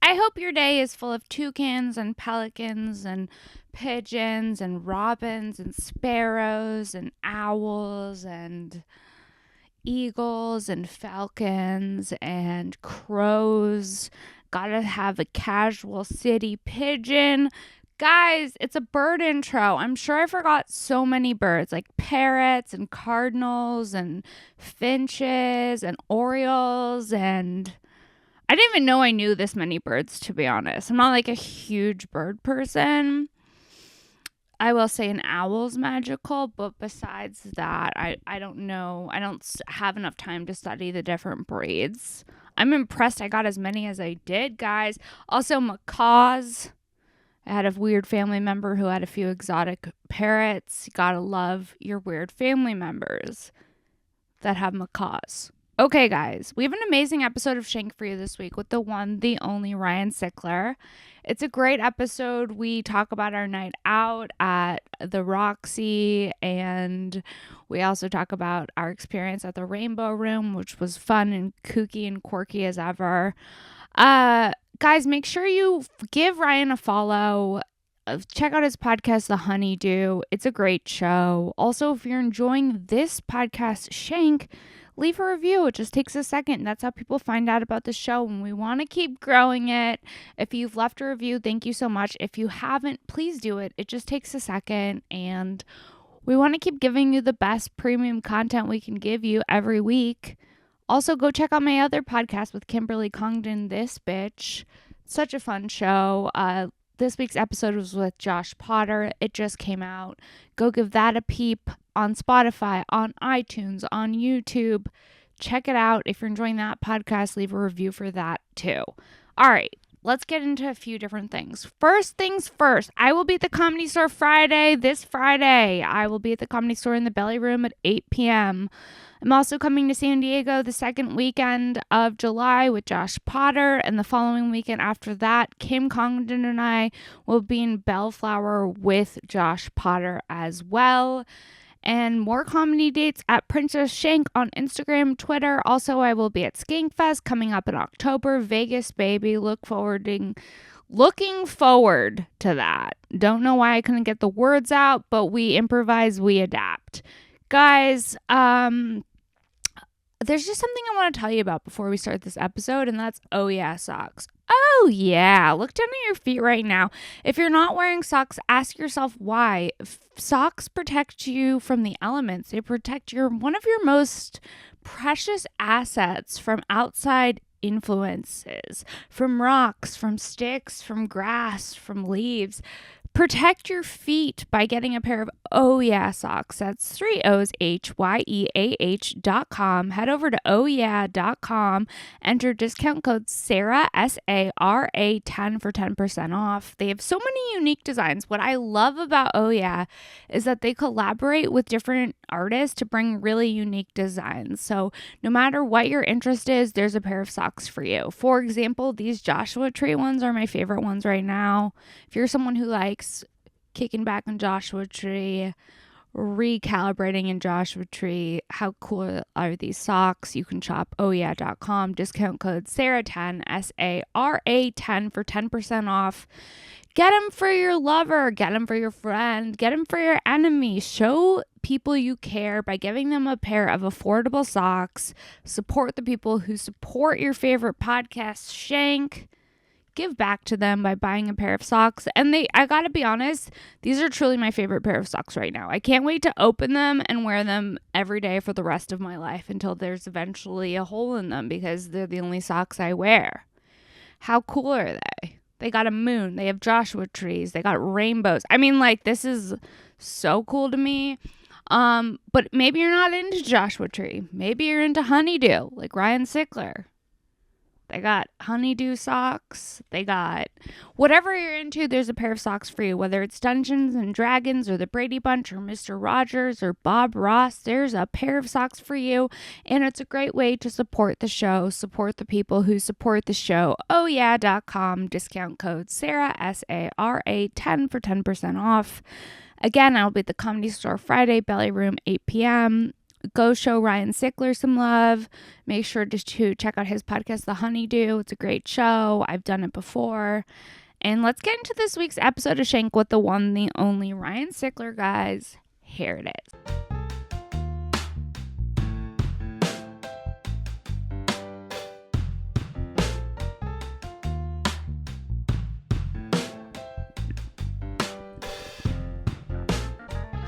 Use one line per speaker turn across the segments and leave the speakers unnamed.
I hope your day is full of toucans and pelicans and pigeons and robins and sparrows and owls and eagles and falcons and crows. Gotta have a casual city pigeon. Guys, it's a bird intro. I'm sure I forgot so many birds, like parrots and cardinals and finches and orioles, and I didn't even know I knew this many birds, to be honest. I'm not like a huge bird person. I will say an owl's magical, but besides that, I don't know. I don't have enough time to study the different breeds. I'm impressed I got as many as I did, guys. Also, macaws. I had a weird family member who had a few exotic parrots. You gotta love your weird family members that have macaws. Okay, guys, we have an amazing episode of Shank for you this week with the one, the only Ryan Sickler. It's a great episode. We talk about our night out at the Roxy, and we also talk about our experience at the Rainbow Room, which was fun and kooky and quirky as ever. Guys, make sure you give Ryan a follow. Check out his podcast, The Honeydew. It's a great show. Also, if you're enjoying this podcast, Shank, leave a review. It just takes a second. That's how people find out about the show, and we want to keep growing it. If you've left a review, thank you so much. If you haven't, please do it. It just takes a second, and we want to keep giving you the best premium content we can give you every week. Also, go check out my other podcast with Kimberly Congdon, This Bitch. Such a fun show. This week's episode was with Josh Potter. It just came out. Go give that a peep on Spotify, on iTunes, on YouTube. Check it out. If you're enjoying that podcast, leave a review for that too. All right, let's get into a few different things. First things first, I will be at the Comedy Store this Friday. I will be at the Comedy Store in the Belly Room at 8 p.m. I'm also coming to San Diego the second weekend of July with Josh Potter, and the following weekend after that, Kim Congdon and I will be in Bellflower with Josh Potter as well. And more comedy dates at Princess Shank on Instagram, Twitter. Also, I will be at Skankfest coming up in October. Vegas, baby. Looking forward to that. Don't know why I couldn't get the words out, but we improvise, we adapt. Guys, there's just something I want to tell you about before we start this episode, and that's Oh Yeah Socks. Oh yeah, look down at your feet right now. If you're not wearing socks, ask yourself why. Socks protect you from the elements. They protect one of your most precious assets from outside influences, from rocks, from sticks, from grass, from leaves. Protect your feet by getting a pair of Oh Yeah socks. That's 3 O's, HYEAH.com. Head over to ohyeah.com. Enter discount code Sara, SARA 10 for 10% off. They have so many unique designs. What I love about Oh Yeah is that they collaborate with different artists to bring really unique designs. So no matter what your interest is, there's a pair of socks for you. For example, these Joshua Tree ones are my favorite ones right now. If you're someone who likes kicking back on Joshua Tree, recalibrating in Joshua Tree, how cool are these socks? You can shop ohyeah.com. Discount code Sara10, SARA 10 for 10% off. Get them for your lover, get them for your friend, get them for your enemy. Show people you care by giving them a pair of affordable socks. Support the people who support your favorite podcast, Shank. Give back to them by buying a pair of socks. And I gotta be honest, these are truly my favorite pair of socks right now. I can't wait to open them and wear them every day for the rest of my life until there's eventually a hole in them, because they're the only socks I wear. How cool are they? They got a moon. They have Joshua trees. They got rainbows. I mean, like, this is so cool to me. But maybe you're not into Joshua Tree. Maybe you're into honeydew, like Ryan Sickler. They got honeydew socks. They got whatever you're into, there's a pair of socks for you. Whether it's Dungeons and Dragons or the Brady Bunch or Mr. Rogers or Bob Ross, there's a pair of socks for you. And it's a great way to support the show, support the people who support the show. ohyeah.com, discount code Sara, SARA 10 for 10% off. Again, I'll be at the Comedy Store Friday, Belly Room, 8 p.m. Go show Ryan Sickler some love. Make sure to check out his podcast, The Honeydew. It's a great show. I've done it before. And let's get into this week's episode of Shank with the one, the only Ryan Sickler, guys. Here it is.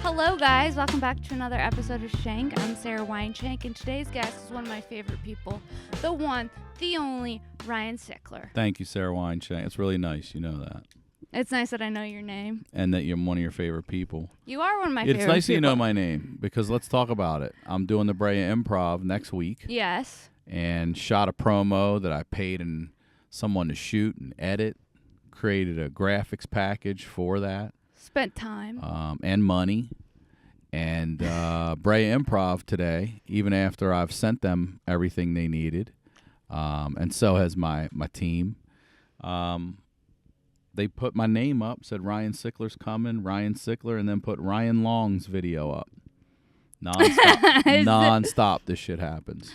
Hello, guys. Welcome back to another episode of Shank. I'm Sara Weinshenk, and today's guest is one of my favorite people, the one, the only Ryan Sickler.
Thank you, Sara Weinshenk. It's really nice. You know that.
It's nice that I know your name.
And that you're one of your favorite people.
You are one of my favorite people.
It's nice that you know my name, because let's talk about it. I'm doing the Brea Improv next week.
Yes.
And shot a promo that I paid someone to shoot and edit. Created a graphics package for that.
Spent time.
And money. And Brea Improv today, even after I've sent them everything they needed, and so has my team, they put my name up, said Ryan Sickler's coming, Ryan Sickler, and then put Ryan Long's video up. Non-stop this shit happens.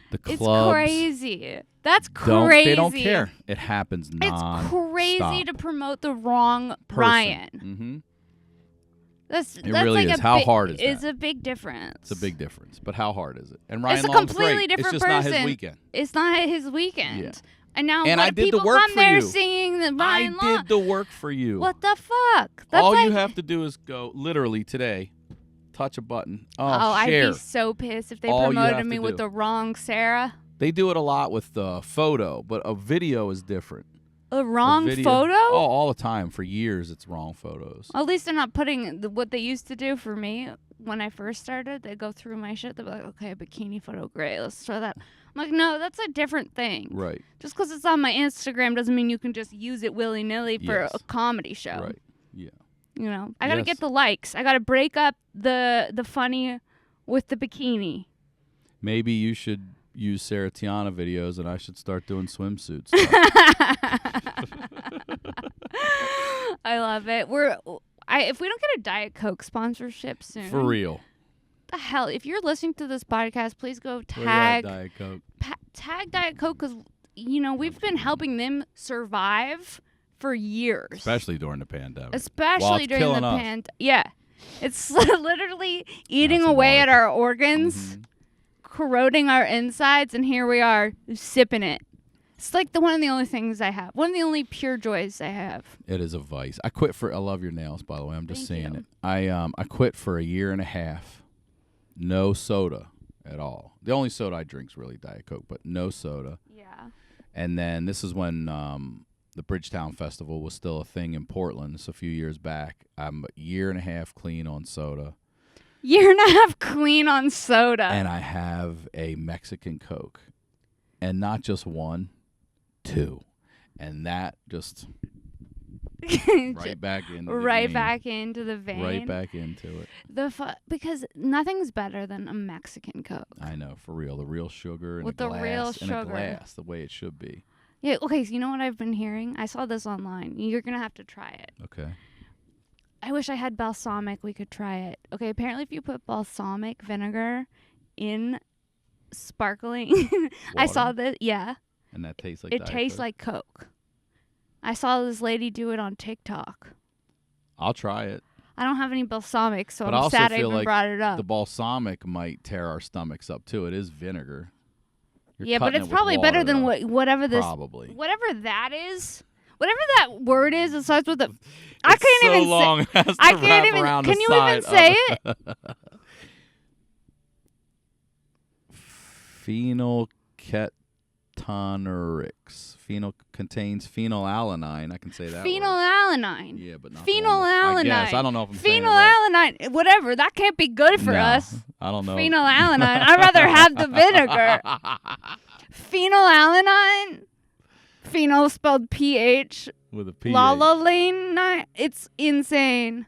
The clubs.
It's crazy. That's crazy.
They don't care. It happens non-stop.
It's crazy to promote the wrong
person.
Ryan.
Mm-hmm.
That's
really
like
is. How hard is that?
It's a big difference.
It's a big difference. But how hard is it? And Ryan
it's a
Long's
completely
great.
different
It's just
person.
not his weekend.
It's not his weekend.
Yeah.
And now
and
what
I
do
did
people
the work
come
for
there
you.
singing the Ryan Long?
I did the work for you.
What the fuck? That's
All you have to do is go, literally today, touch a button.
Oh,
share.
I'd be so pissed if they
All you
promoted
have
me
to
with
do.
the wrong Sarah.
They do it a lot with the photo, but a video is different.
A wrong
video,
photo?
Oh, all the time. For years, it's wrong photos.
At least they're not putting what they used to do for me when I first started. They'd go through my shit. They'd be like, okay, a bikini photo, great, let's throw that. I'm like, no, that's a different thing.
Right.
Just because it's on my Instagram doesn't mean you can just use it willy-nilly for a comedy show.
Right. Yeah.
You know, I got to get the likes. I got to break up the funny with the bikini.
Maybe you should use Sarah Tiana videos, and I should start doing swimsuits.
I love it. If we don't get a Diet Coke sponsorship soon,
For real.
the hell, if you're listening to this podcast, please go tag
Diet Coke.
Tag Diet Coke, because we've been helping them survive for years,
Especially during the pandemic.
especially during the pandemic. Yeah, it's literally eating
That's
away
wild.
at our organs.
Mm-hmm.
Corroding our insides, and here we are sipping it. It's like one of the only things I have. One of the only pure joys I have.
It is a vice. I quit I love your nails, by the way. I'm just saying
you.
it. I quit for a year and a half. No soda at all. The only soda I drink is really Diet Coke, but no soda.
Yeah.
And then this is when the Bridgetown Festival was still a thing in Portland. So a few years back. I'm a year and a half clean on soda.
Year and a half clean on soda.
And I have a Mexican Coke. And not just one, two. And that just right back into the
right
vein.
back into the vein.
Right back into it.
Because nothing's better than a Mexican Coke.
I know, for real. The real sugar in
With
a
the
glass.
real
In a
sugar.
glass, the way it should be.
Yeah, okay, so you know what I've been hearing? I saw this online. You're going to have to try it.
Okay.
I wish I had balsamic. We could try it. Okay, apparently if you put balsamic vinegar in sparkling, I saw this. Yeah.
And that tastes like
It
Diet
tastes
Coke.
like Coke. I saw this lady do it on TikTok.
I'll try it.
I don't have any balsamic, so
But I
I'm
also
sad I
feel
even
like
brought it up.
The balsamic might tear our stomachs up, too. It is vinegar. You're
But
cutting
it's
it with
probably better
water,
than
though.
whatever this,
Probably.
whatever that is. Whatever that word is, it starts with a. I
It's
can't
so
even
long,
say.
it has to
I can't
wrap
even.
around
Can
the
you
side
even say
of
it?
Phenylketonurics. Contains phenylalanine. I can say that word.
Phenylalanine.
Yeah, but not
Phenylalanine.
I guess. I don't know if I'm saying it right.
Phenylalanine. Whatever. That can't be good for
No,
us.
I don't know.
Phenylalanine. I'd rather have the vinegar. Phenylalanine. Phenol spelled PH.
With a P.
Lalalanine. It's insane.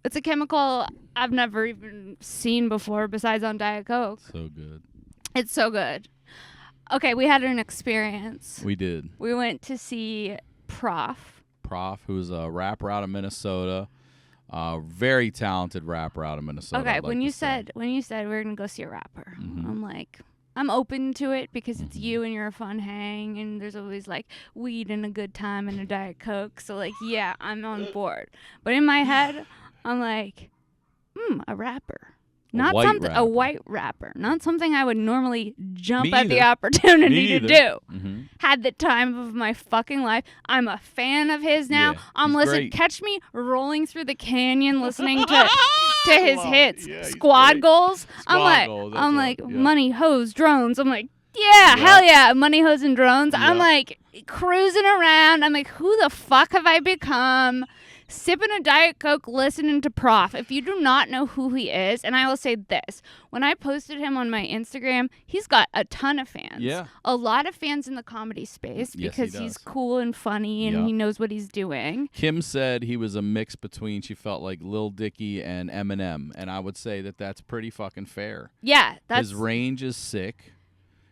It's a chemical I've never even seen before besides on Diet Coke.
So good.
It's so good. Okay, we had an experience.
We did.
We went to see Prof.
Who's a rapper out of Minnesota. Very talented rapper out of Minnesota.
Okay,
I'd like
when you
to say.
said we're gonna go see a rapper,
Mhm.
I'm like, I'm open to it because it's
Mhm.
you and you're a fun hang, and there's always like weed and a good time and a Diet Coke. So like, yeah, I'm on board. But in my head, I'm like, a rapper. Not
white
something
rapper.
a white rapper, not something I would normally jump
Me
at the
either.
opportunity to do.
Mm-hmm.
Had the time of my fucking life. I'm a fan of his now.
Yeah,
I'm
he's
listening.
great.
Catch me rolling through the canyon listening to his
Love it.
hits.
Yeah, he's
Squad
great.
goals.
Squad goals, that's
I'm
right.
like
Yeah.
money, hose, drones. I'm like, yeah, hell yeah, money, hose, and drones. I'm
Yeah.
like cruising around. I'm like, who the fuck have I become? Sipping a Diet Coke, listening to Prof. If you do not know who he is, and I will say this, when I posted him on my Instagram, he's got a ton of fans.
Yeah.
A lot of fans in the comedy space
Yes,
because
he
he's
does.
cool and funny and
Yeah.
he knows what he's doing.
Kim said he was a mix between, she felt like Lil Dicky and Eminem, and I would say that that's pretty fucking fair.
Yeah, that's
His range is sick.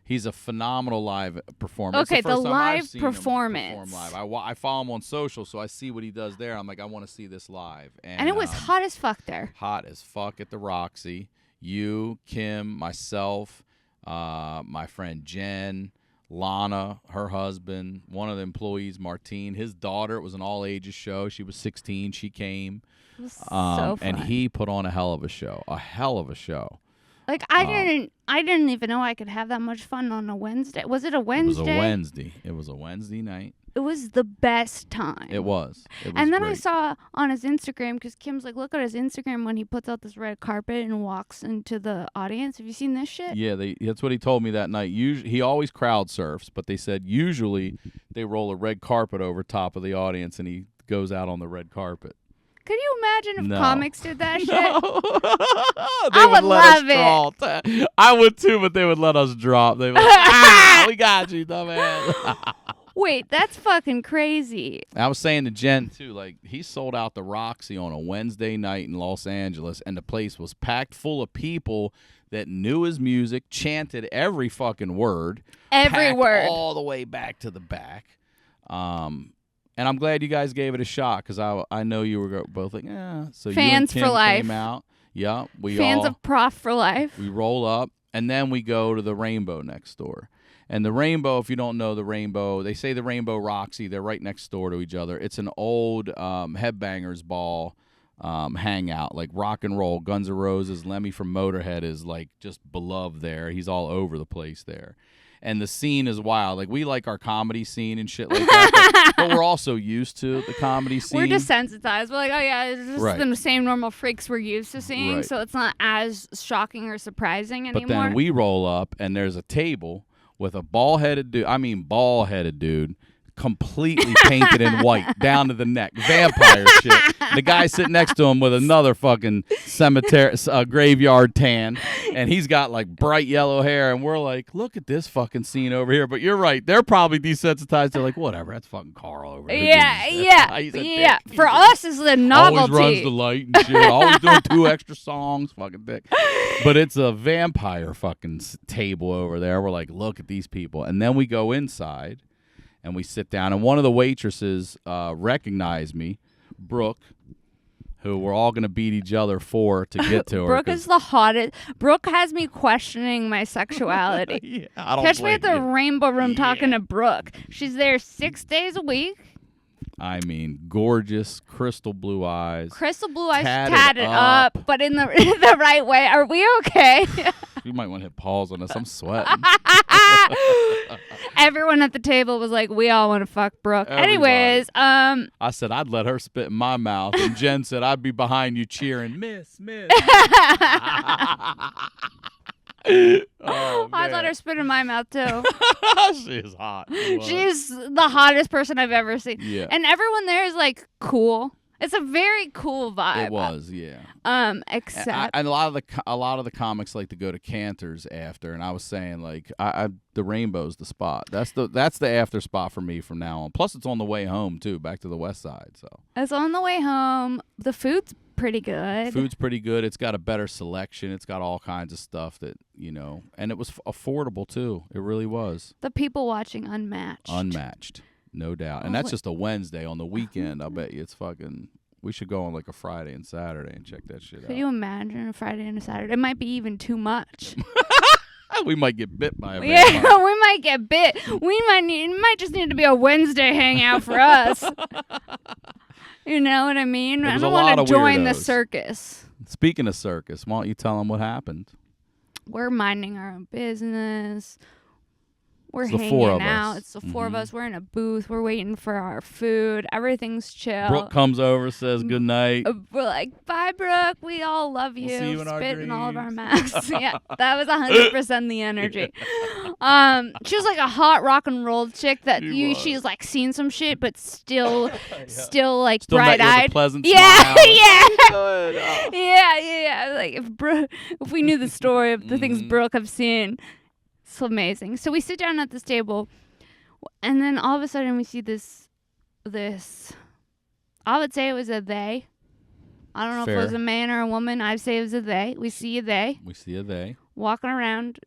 He's a phenomenal live performer.
Okay,
it's the first
the
time I've
live
seen him
performance.
perform live. I follow him on social, so I see what he does there. I'm like, I want to see this live.
and it was hot as fuck there.
hot as fuck at the Roxy. You, Kim, myself, my friend Jen, Lana, her husband, one of the employees, Martine, his daughter. It was an all-ages show. She was 16. She came.
It was so fun.
And he put on a hell of a show. A hell of a show.
Like I didn't even know I could have that much fun on a Wednesday. Was it a Wednesday?
It was a Wednesday. It was a Wednesday night.
It was the best time.
It was.
And then I
great.
saw on his Instagram, because Kim's like, look at his Instagram when he puts out this red carpet and walks into the audience. Have you seen this shit?
Yeah, that's what he told me that night. He always crowd surfs, but they said usually they roll a red carpet over top of the audience and he goes out on the red carpet.
Could you imagine if
No.
comics did that shit?
They
would love
it. I would too, but they would let us drop. They would like, we got you, dumbass.
Wait, that's fucking crazy.
I was saying to Jen too, like he sold out the Roxy on a Wednesday night in Los Angeles, and the place was packed full of people that knew his music, chanted every fucking word,
Every
packed
word.
all the way back to the back. And I'm glad you guys gave it a shot because I know you were both like, yeah. So
Fans
you and
for
Kim
life.
came out. Yeah,
Fans of Prof for life.
we roll up, and then we go to the Rainbow next door. And the Rainbow, if you don't know the Rainbow, they say the Rainbow Roxy. They're right next door to each other. It's an old headbangers ball hangout, like rock and roll. Guns N' Roses, Lemmy from Motorhead is like just beloved there. He's all over the place there. And the scene is wild. Like, we like our comedy scene and shit like that, but we're also used to the comedy scene.
We're desensitized. We're like, oh yeah, it's just
Right.
the same normal freaks we're used to seeing,
Right.
so it's not as shocking or surprising anymore.
But then we roll up, and there's a table with a bald-headed dude, completely painted in white down to the neck, vampire shit. The guy sitting next to him with another fucking cemetery graveyard tan, and he's got like bright yellow hair, and we're like, look at this fucking scene over here. But you're right, they're probably desensitized. They're like, whatever, that's fucking Carl over here.
Yeah.
He's a
Yeah.
dick.
For
He's a
us, it's the novelty.
Always runs the light and shit. Always doing 2 extra songs. Fucking dick. But it's a vampire fucking table over there. We're like, look at these people. And then we go inside and we sit down. And one of the waitresses recognized me, Brooke, who we're all going to beat each other for to get to her.
Brooke is the hottest. Brooke has me questioning my sexuality.
Yeah, I don't
Catch me at the
blame you.
Rainbow Room talking to Brooke. She's there 6 days a week.
I mean, gorgeous, crystal blue eyes.
Crystal blue eyes,
Tatted
tatted
up.
up, but in the right way. Are we okay?
You might want to hit pause on this. I'm sweating.
Everyone at the table was like, we all want to fuck Brooke.
Everybody.
Anyways,
I said I'd let her spit in my mouth, and Jen said I'd be behind you cheering, miss. Oh,
I let
man.
her spit in my mouth too.
She is hot. She was.
She's the hottest person I've ever seen.
Yeah.
And everyone there is like cool. It's a very cool vibe.
It was, yeah.
Except
And a lot of the comics like to go to Cantor's after, and I was saying like the Rainbow's the spot. That's the after spot for me from now on. Plus, it's on the way home too, back to the West Side. So
it's on the way home. The food's pretty good.
food's pretty good. It's got a better selection. It's got all kinds of stuff that and it was affordable too. It really was.
The people watching unmatched.
Unmatched, no doubt. And that's just a Wednesday. On the weekend, I bet you it's fucking We should go on like a Friday and Saturday and check that shit
Could
out.
you imagine a Friday and a Saturday? It might be even too much.
We might get bit by a vampire.
Yeah, we might get bit. It might just need to be a Wednesday hangout for us. You know what I mean? I don't want to join the circus.
Speaking of circus, why don't you tell them what happened?
We're minding our own business. We're
It's the
hanging
four of
out.
us.
It's the four of us. We're in a booth. We're waiting for our food. Everything's chill.
Brooke comes over, says good night.
We're like, bye, Brooke. We all love you.
We'll see you in our
Spit in all of our
dreams.
masks. Yeah, that was 100% the energy. She was like a hot rock and roll chick that she's like seen some shit, but still like
Still met you with a
bright-eyed.
pleasant
Yeah,
smile.
yeah.
Good. Oh.
Yeah. Like if we knew the story of the things Brooke have seen, it's amazing. So we sit down at this table, and then all of a sudden we see this. I would say it was a they. I don't know if it was a man or a woman. I'd say it was a they. We see a they.
We see a they.
Walking around.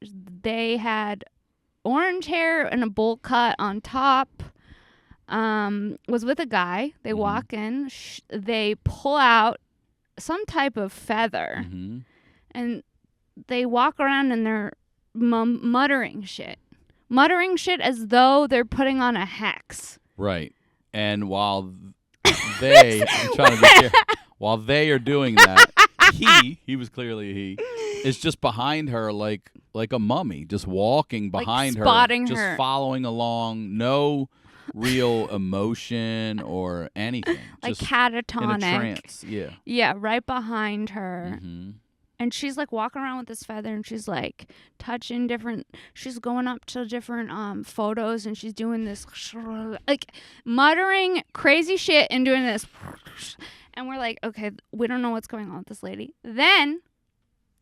They had orange hair and a bowl cut on top. Was with a guy. They walk in. They pull out some type of feather.
Mm-hmm.
And they walk around and they're muttering shit. Muttering shit as though they're putting on a hex.
Right. And while they, I'm trying to be careful, while they are doing that, he was clearly a he, is just behind her like a mummy, just walking behind
like spotting
her, just following along, no real emotion or anything.
Like
just
catatonic.
in a trance. Yeah.
Yeah, right behind her.
Mm-hmm.
And she's like walking around with this feather and she's like touching she's going up to different photos and she's doing this like muttering crazy shit and doing this. And we're like, okay, we don't know what's going on with this lady. Then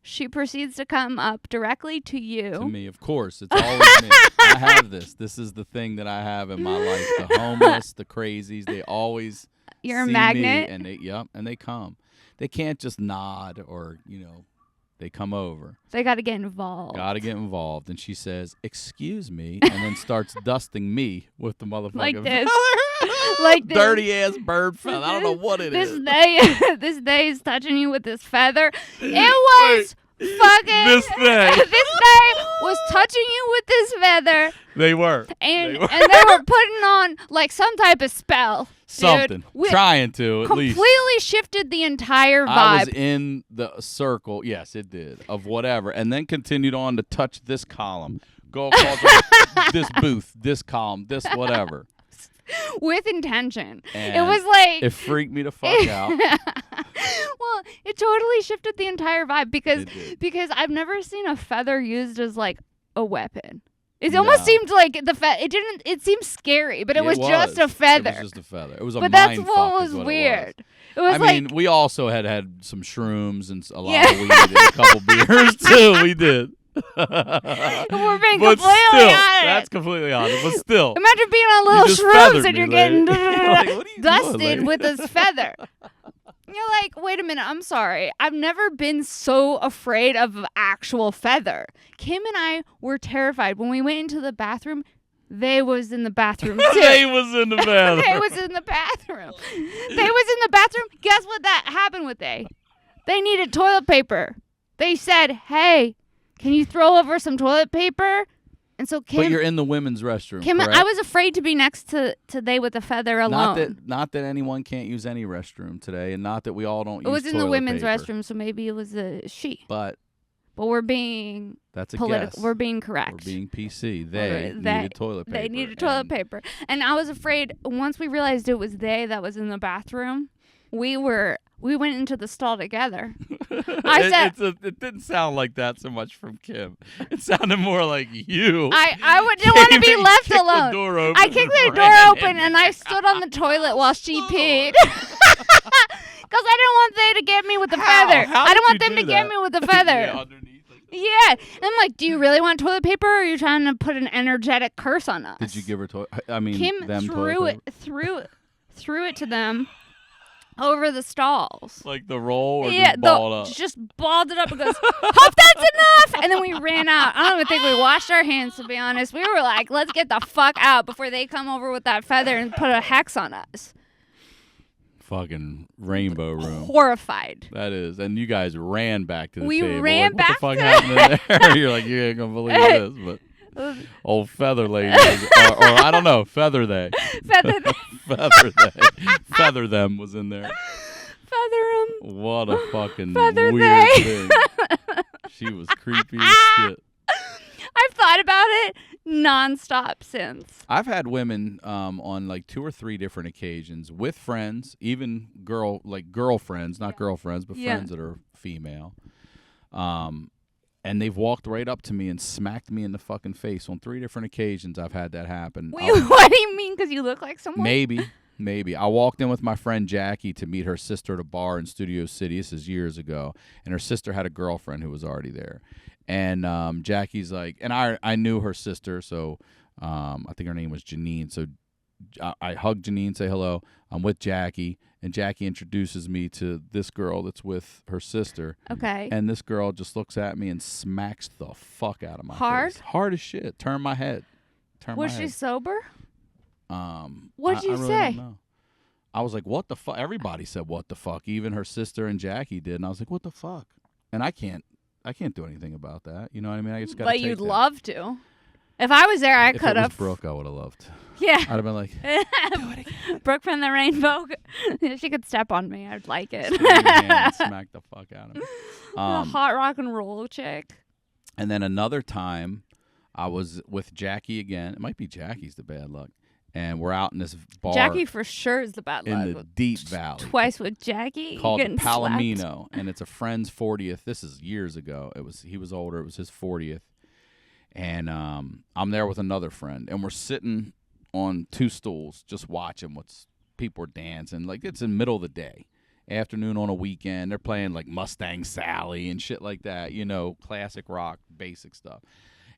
she proceeds to come up directly to you.
To me, of course. It's always me. I have this. This is the thing that I have in my life. The homeless, the crazies, they always
You're a
see
magnet.
me and they come. They can't just nod or, they come over.
They got to get involved.
Got to get involved. And she says, "Excuse me," and then starts dusting me with the motherfucking
Like this.
feather.
Like this.
Dirty-ass bird feather. I don't know what it is.
This day is touching you with this feather. It was fucking...
This day.
This day was touching you with this feather.
They were.
And they were putting on like some type of spell.
Something.
Dude,
Trying to, at least.
Completely shifted the entire vibe.
I was in the circle. Yes, it did. Of whatever. And then continued on to touch this column. Go across this booth, this column, this whatever.
With intention.
And
it was like...
It freaked me the fuck out.
Well, it totally shifted the entire vibe because I've never seen a feather used as like a weapon. It almost seemed like it seemed scary, but it was just a feather.
It was just a feather. It was a
but
mind
that's
fuck
what was
is what
weird.
It was. I mean, we also had some shrooms and a lot of weed and a couple beers too. We did.
We're being
but
completely
still,
honest.
That's completely honest. But still,
imagine being on little
just
shrooms and
me,
you're
lady.
getting
Like, what are you
dusted
doing,
with this feather. You're like, wait a minute, I'm sorry. I've never been so afraid of an actual feather. Kim and I were terrified. When we went into the bathroom, they was in the bathroom too.
They was in the bathroom.
They was in the bathroom. They was in the bathroom. Guess what that happened with they? They needed toilet paper. They said, hey, can you throw over some toilet paper? And so Kim...
But you're in the women's restroom,
Kim,
correct?
I was afraid to be next to they with the feather alone.
Not that anyone can't use any restroom today, and not that we all don't use
It was in the
toilet
women's
paper.
restroom, so maybe it was a she.
But
we're being
that's a
political.
guess.
We're being correct.
We're being PC. They needed toilet paper.
They needed toilet paper. And I was afraid once we realized it was they that was in the bathroom, we went into the stall together. I said
it didn't sound like that so much from Kim. It sounded more like you.
I didn't want to be left alone.
The door open
I kicked the door open and I stood on the toilet while she peed. Because I didn't want they to get me with the feather.
How
I didn't want
did
them
you
to
do
get
that?
me with the feather.
Yeah, underneath.
Yeah. And I'm like, do you really want toilet paper or are you trying to put an energetic curse on us?
Did you give her toilet? I mean,
Kim
them
threw
toilet
it threw it to them over the stalls.
like the roll or
Yeah,
just balled up?
just balled it up and goes, hope that's enough. And then we ran out. I don't even think we washed our hands, to be honest. We were like, let's get the fuck out before they come over with that feather and put a hex on us.
fucking rainbow room.
Horrified.
That is. And you guys ran back to the
We
table.
ran
like,
back
what the fuck happened in there? You're like, you ain't gonna believe this. But old Feather Lady, or I don't know, Feather They.
Feather
Them was in there.
Feather 'em.
What a fucking
Feather
weird
they.
thing. She was creepy as shit.
I've thought about it nonstop since.
I've had women on like 2 or 3 different occasions with friends, even girlfriends, not girlfriends, but friends that are female. And they've walked right up to me and smacked me in the fucking face on 3 different occasions. I've had that happen.
Wait, what do you mean? Because you look like someone?
Maybe. I walked in with my friend Jackie to meet her sister at a bar in Studio City. This is years ago. And her sister had a girlfriend who was already there. And Jackie's like, and I knew her sister, so I think her name was Janine. So I hugged Janine, say hello. I'm with Jackie, and Jackie introduces me to this girl that's with her sister.
Okay.
And this girl just looks at me and smacks the fuck out of my face. Hard as shit. Turn my head.
Was she sober?
What'd
you
really
say?
Don't know. I was like, what the fuck? Everybody said, what the fuck? Even her sister and Jackie did. And I was like, what the fuck? And I can't do anything about that. You know what I mean? I just got to
But you'd love to. If I was there, I could have.
If it was Brooke, I would have loved.
Yeah.
I'd have been like, do it again.
Brooke from the Rainbow. She could step on me. I'd like it.
And smack the fuck out of me.
A hot rock and roll chick.
And then another time, I was with Jackie again. It might be Jackie's the bad luck. And we're out in this bar.
Jackie for sure is the bad luck.
In the deep valley.
Twice with Jackie.
Called Palomino.
Slapped.
And it's a friend's 40th. This is years ago. He was older. It was his 40th. And I'm there with another friend. And we're sitting on 2 stools just watching people are dancing. Like, it's in the middle of the day. Afternoon on a weekend. They're playing like Mustang Sally and shit like that. You know, classic rock, basic stuff.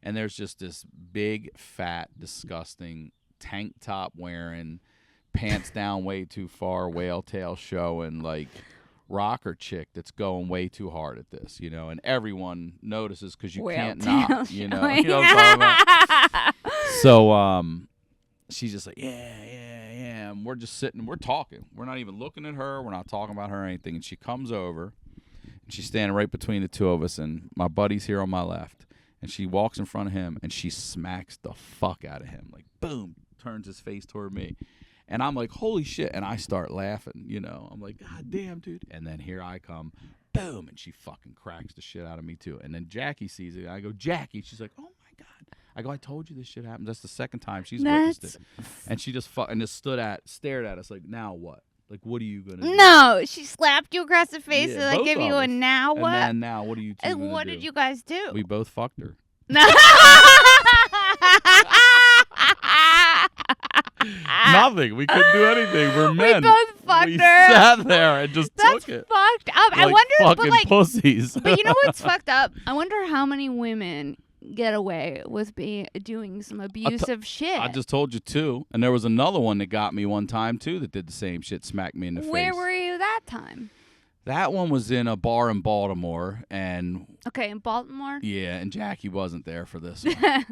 And there's just this big, fat, disgusting tank top wearing, pants down way too far, whale tail showing, like rocker chick that's going way too hard at this, you know, and everyone notices because you can't not, you know what I'm talking about? So she's just like, yeah, and we're just sitting, we're talking, we're not even looking at her, we're not talking about her or anything, and she comes over, and she's standing right between the 2 of us, and my buddy's here on my left, and she walks in front of him, and she smacks the fuck out of him, like boom, turns his face toward me. And I'm like, holy shit. And I start laughing, you know. I'm like, God damn, dude. And then here I come, boom. And she fucking cracks the shit out of me, too. And then Jackie sees it. I go, Jackie. She's like, oh, my God. I go, I told you this shit happened. That's the second time she's witnessed it. And she just stared at us like, now what? Like, what are you going to do?
No, she slapped you across the face and like give you a
us.
now what?
And then now, what are you two
And what did you guys do?
We both fucked her. Nothing. We couldn't do anything. We're men.
We both fucked her.
Sat there and just took it.
That's fucked up.
Like
I wonder,
fucking
but like,
pussies.
but you know what's fucked up? I wonder how many women get away with doing some abusive shit.
I just told you 2, and there was another one that got me one time too that did the same shit, smacked me in the face.
Where were you that time?
That one was in a bar in Baltimore, and
okay, in Baltimore.
Yeah, and Jackie wasn't there for this one.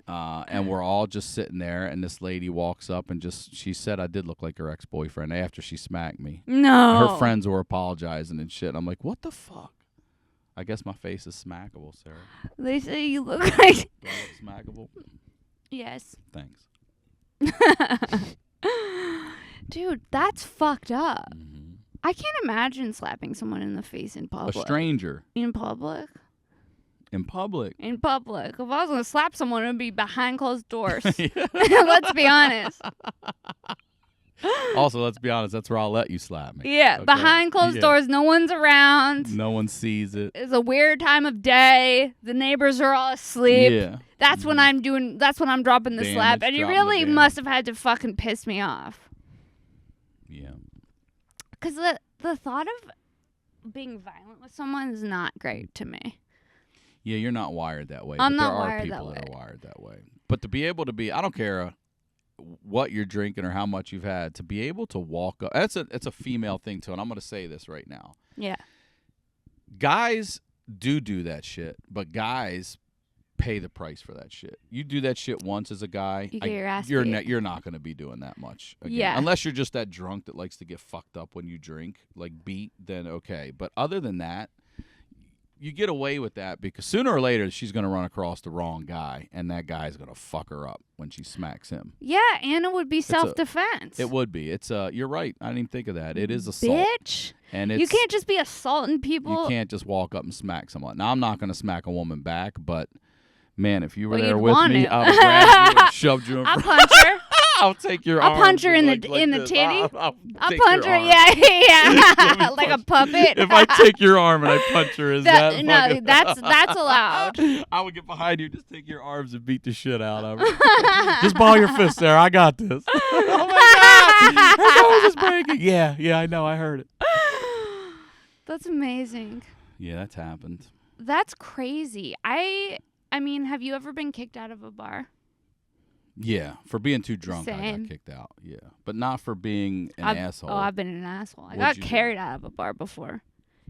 And we're all just sitting there, and this lady walks up and she said I did look like her ex-boyfriend after she smacked me.
No.
Her friends were apologizing and shit. I'm like, what the fuck? I guess my face is smackable, Sarah.
They say you look like.
Do I look smackable?
Yes.
Thanks.
Dude, that's fucked up.
Mm-hmm.
I can't imagine slapping someone in the face in public.
A stranger.
In public?
In public.
In public. If I was going to slap someone, it would be behind closed doors. Let's be honest.
Also, let's be honest, that's where I'll let you slap me.
Yeah,
okay?
Behind closed doors, no one's around.
No one sees it.
It's a weird time of day. The neighbors are all asleep.
Yeah.
That's when I'm dropping the slap. And you really must have had to fucking piss me off.
Yeah.
Because the thought of being violent with someone is not great to me.
Yeah, you're not wired that way.
I'm
but
not
there
wired
are
that
people
way.
that are wired that way. But to be able to be, I don't care what you're drinking or how much you've had, to be able to walk up, it's a female thing too, and I'm going to say this right now.
Yeah.
Guys do that shit, but guys pay the price for that shit. You do that shit once as a guy,
You get your ass
you're
beat.
you're not going to be doing that much again.
Yeah.
Unless you're just that drunk that likes to get fucked up when you drink, like beat, then okay. But other than that, you get away with that because sooner or later she's going to run across the wrong guy, and that guy's going to fuck her up when she smacks him.
Yeah, and it would be self-defense.
It would be. It's you're right. I didn't even think of that. It is assault.
Bitch.
And it's,
you can't just be assaulting people.
You can't just walk up and smack someone. Now, I'm not going to smack a woman back, but man, if you were
Well,
there
you'd
with
want
me,
to.
I would grab you and shoved you in
I'll
front.
punch her.
I'll take your
I'll
arm.
punch her in the
this.
titty.
I'll
I'll
take
punch
your
her.
arm.
Yeah. Like a puppet.
If I take your arm and I punch her, is that
no?
fucking...
That's allowed.
I would get behind you, just take your arms and beat the shit out of her. Just ball your fist there. I got this. Oh my god! Her nose is breaking. Yeah, I know. I heard it.
That's amazing.
Yeah, that's happened.
That's crazy. I mean, have you ever been kicked out of a bar?
Yeah, for being too drunk, I
Same.
got kicked out. Yeah, but not for being an asshole.
Oh, I've been an asshole. I
What'd
got
you do?
carried out of a bar before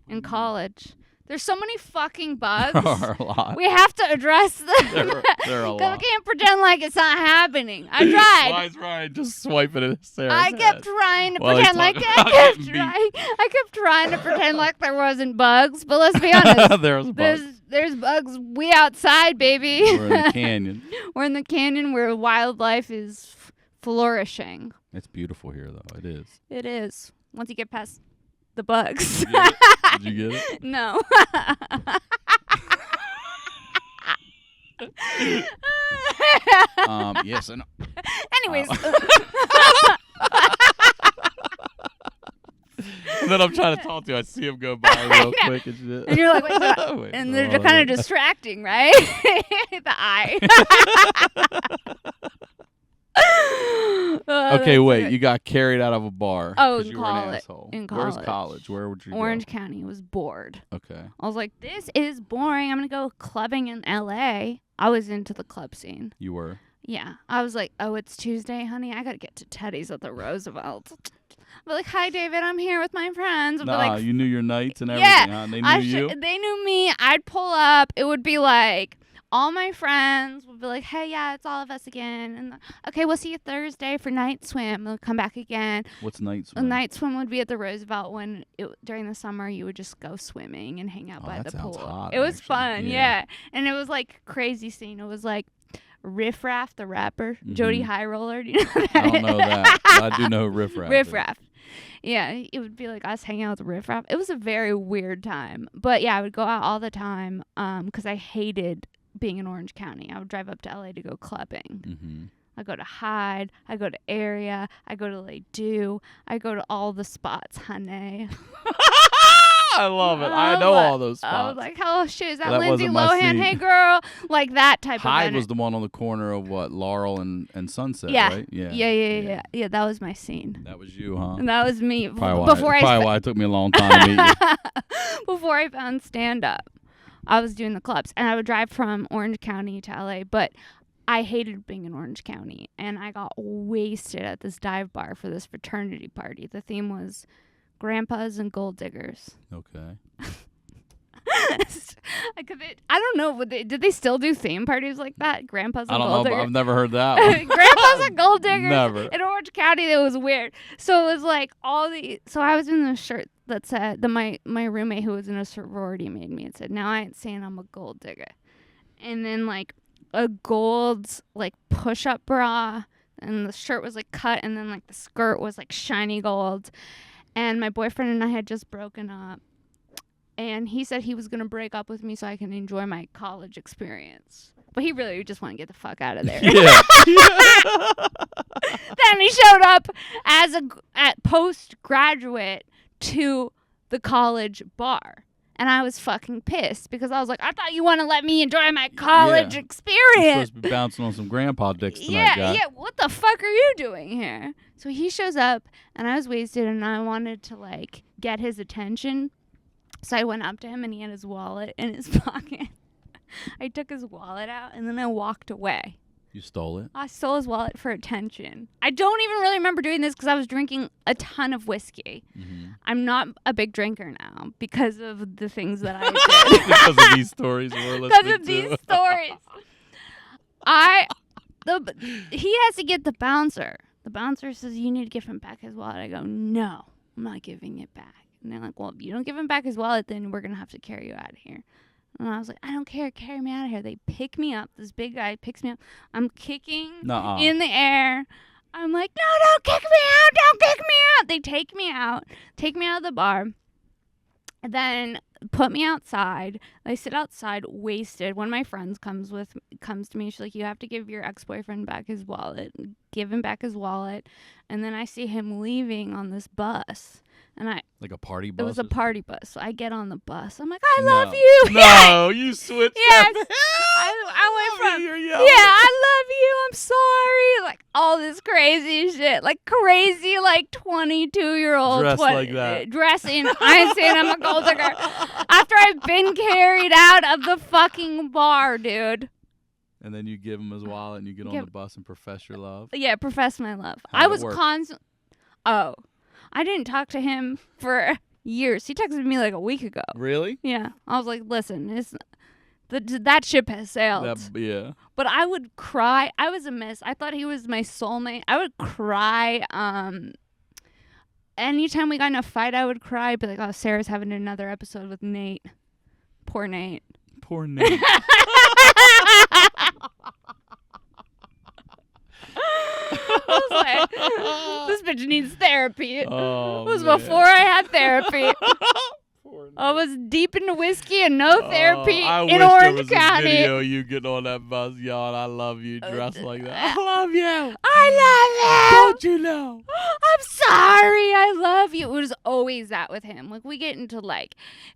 in college. There's so many fucking bugs.
There are a lot.
We have to address them.
There are a
Because I
lot.
can't pretend like it's not happening. I tried.
Why is Ryan just swiping at Sarah's
I kept
head?
trying to
While
pretend
he's
like
talking
I
about
kept
getting
trying. I kept trying to pretend like there wasn't bugs. But let's be honest.
There's a bug.
There's bugs. We outside, baby.
We're in the canyon.
We're in the canyon where wildlife is flourishing.
It's beautiful here, though. It is.
It is. Once you get past the bugs.
Did you get it?
No.
Yes. And,
Anyways.
and then I'm trying to talk to you. I see him go by real quick and shit.
And you're like, wait, so-
Wait,
and they're
hold
kind
on.
of distracting, right? The eye.
Okay, wait. You got carried out of a bar.
Oh,
'cause
in
you were an
college.
asshole.
In
Where's
college.
college? Where would you
Orange County was bored.
go? Okay.
I was like, this is boring. I'm going to go clubbing in LA. I was into the club scene.
You were.
Yeah. I was like, oh, it's Tuesday, honey. I got to get to Teddy's at the Roosevelt. But like, hi, David. I'm here with my friends. I'd be
Nah,
like,
you knew your nights and everything,
yeah,
huh? And they knew you?
They knew me. I'd pull up. It would be like all my friends would be like, hey, yeah, it's all of us again. And okay, we'll see you Thursday for night swim. We'll come back again.
What's night
The
swim?
night swim would be at the Roosevelt when during the summer you would just go swimming and hang out by
that
the
sounds
pool.
hot,
It was
actually.
fun,
Yeah.
yeah. And it was like crazy scene. It was like Riff Raff, the rapper, Jody High Roller. Do you know that?
I don't know that. But I do know Riff Raff.
Riff Raff. Yeah, it would be like us hanging out with Riff Raff. It was a very weird time. But yeah, I would go out all the time because I hated being in Orange County. I would drive up to LA to go clubbing.
Mm-hmm.
I go to Hyde. I go to Area. I go to Lake Dew. I go to all the spots, honey.
I love it. I know all those spots.
I was like, oh shit, is that
That
Lindsay
wasn't my
Lohan?
scene.
Hey girl. Like that type of
Hyde
energy.
was the one on the corner of what, Laurel and Sunset,
Yeah.
right?
Yeah, that was my scene.
That was you, huh?
And that was me
Probably why it took me a long time to meet you.
before I found stand up. I was doing the clubs and I would drive from Orange County to LA, but I hated being in Orange County and I got wasted at this dive bar for this fraternity party. The theme was grandpas and gold diggers.
Okay.
I don't know. Did they still do theme parties like that? Grandpas and
I don't
gold
know. But
diggers.
I've never heard that one.
Grandpas and gold diggers.
Never.
In Orange County, that was weird. So it was like so I was in this shirt that said my roommate who was in a sorority made me. It said, "Now I ain't saying I'm a gold digger," and then like a gold like push-up bra, and the shirt was like cut, and then like the skirt was like shiny gold, and my boyfriend and I had just broken up. And he said he was going to break up with me so I can enjoy my college experience. But he really just wanted to get the fuck out of there.
Yeah.
Then he showed up at postgraduate to the college bar. And I was fucking pissed because I was like, I thought you want to let me enjoy my college
You're
experience.
supposed to be bouncing on some grandpa dicks tonight, guy.
Yeah, what the fuck are you doing here? So he shows up, and I was wasted, and I wanted to, like, get his attention. So I went up to him, and he had his wallet in his pocket. I took his wallet out, and then I walked away.
You stole it?
I stole his wallet for attention. I don't even really remember doing this because I was drinking a ton of whiskey.
Mm-hmm.
I'm not a big drinker now because of the things that I did.
Because of these stories we're listening to.
Because of these stories. He has to get the bouncer. The bouncer says, you need to give him back his wallet. I go, no, I'm not giving it back. And they're like, well, if you don't give him back his wallet, then we're going to have to carry you out of here. And I was like, I don't care. Carry me out of here. They pick me up. This big guy picks me up. I'm kicking in the air. I'm like, no, don't kick me out. Don't kick me out. They take me out of the bar. And then put me outside. I sit outside wasted. One of my friends comes to me. She's like, you have to give your ex-boyfriend back his wallet. Give him back his wallet. And then I see him leaving on this bus. And
like a party bus?
It was a party bus. So I get on the bus. I'm like, I love you.
No, you switched.
Yes. I went from, I love you. I'm sorry. Like all this crazy shit. Like crazy, like 22-year-old.
Dressed like that.
Dressing. I'm saying I'm a gold digger. After I've been carried out of the fucking bar, dude.
And then you give him his wallet and you get on the bus and profess your love?
Yeah, profess my love.
How'd it work?
I didn't talk to him for years. He texted me like a week ago.
Really?
Yeah. I was like, listen, that ship has sailed.
Yeah.
But I would cry. I was a mess. I thought he was my soulmate. I would cry. Anytime we got in a fight, I would cry. Be like, oh, Sarah's having another episode with Nate. Poor Nate.
Poor Nate.
I was like, this bitch needs therapy.
Oh,
it was before I had therapy. I was deep into whiskey and no therapy in Orange County.
A video you getting on that bus yelling, I love you, dressed like that. I love you.
I love you.
Don't you know?
I'm sorry. I love you. It was always that with him. Like we get into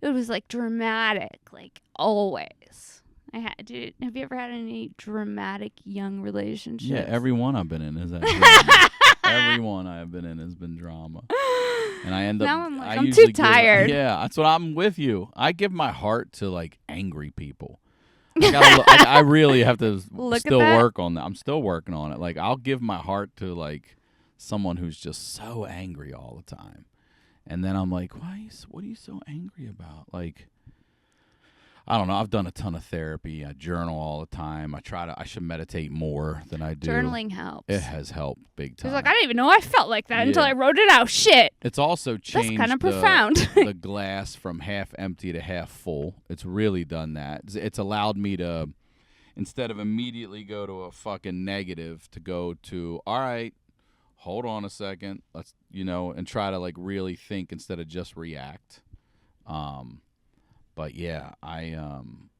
it was like dramatic, like always. Have you ever had any dramatic young relationships?
Yeah, every one I've been in is that drama. Every one I've been in has been drama. And I end up...
Now I'm too tired.
That's what I'm with you. I give my heart to, angry people. I really have to still work on that. I'm still working on it. Like, I'll give my heart to, someone who's just so angry all the time. And then I'm like, what are you so angry about? I don't know. I've done a ton of therapy. I journal all the time. I should meditate more than I do.
Journaling helps.
It has helped big time.
He's like, I didn't even know I felt like that until I wrote it out. Shit.
It's also changed.
That's kind of profound.
The glass from half empty to half full. It's really done that. It's allowed me to, instead of immediately go to a fucking negative, to go to, all right, hold on a second. Let's, and try to really think instead of just react. But yeah, I